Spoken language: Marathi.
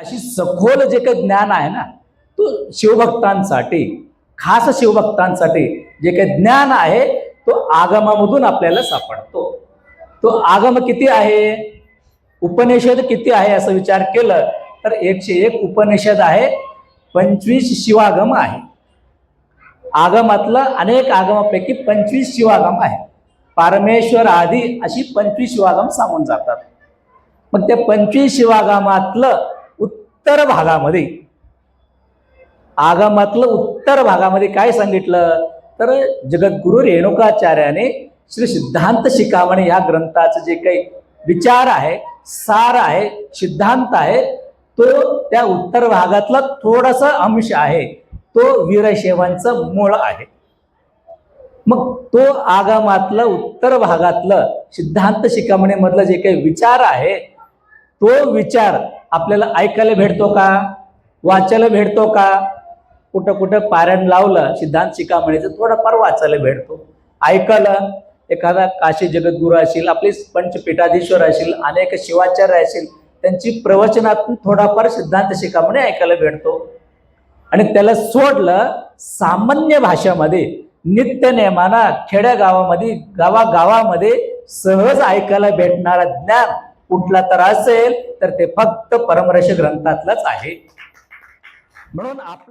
अशी सखोल जे काही ज्ञान आहे ना, तो शिवभक्तांसाठी, खास शिवभक्तांसाठी जे काही ज्ञान आहे तो आगमामधून आपल्याला सापडतो. तो आगम किती आहे, उपनिषद किती आहे असं विचार केलं तर 101 उपनिषद आहे, 25 शिवागम आहे. आगमातलं अनेक आगमापैकी 25 शिवागम आहे. पारमेश्वर आदी अशी 25 शिवागम सांगून जातात. मग त्या 25 शिवागमातलं उत्तर भागामध्ये, आगमातलं उत्तर भागामध्ये काय सांगितलं तर जगद्गुरु रेणुकाचार्याने श्री सिद्धांत शिखामणी या ग्रंथाचं जे काही विचार आहे, सार आहे, सिद्धांत आहे, तो त्या उत्तर भागातला थोडासा अंश आहे, तो वीरशैवांचं मूळ आहे. मग तो आगमातलं उत्तर भागातलं सिद्धांत शिखामणी मधलं जे काही विचार आहे तो विचार आपल्याला ऐकायला भेटतो का, वाचायला भेटतो का? कुठं कुठं पारायण लावलं सिद्धांत शिखामणीचं थोडंफार वाचायला भेटतो, ऐकलं. एखादा काशी जगद्गुरू असेल, आपले पंचपीठाधीश्वर असेल, अनेक शिवाचार्य असेल, त्यांची प्रवचनातून थोडाफार सिद्धांत शिखामणी ऐकायला भेटतो. आणि त्याला सोडलं सामान्य भाषेमध्ये नित्यनेमाना खेड्यागावामध्ये गावागावामध्ये सहज ऐकायला भेटणारा ज्ञान कुठला तर असेल तर ते फक्त परमर्षी ग्रंथातलंच आहे. म्हणून आपलं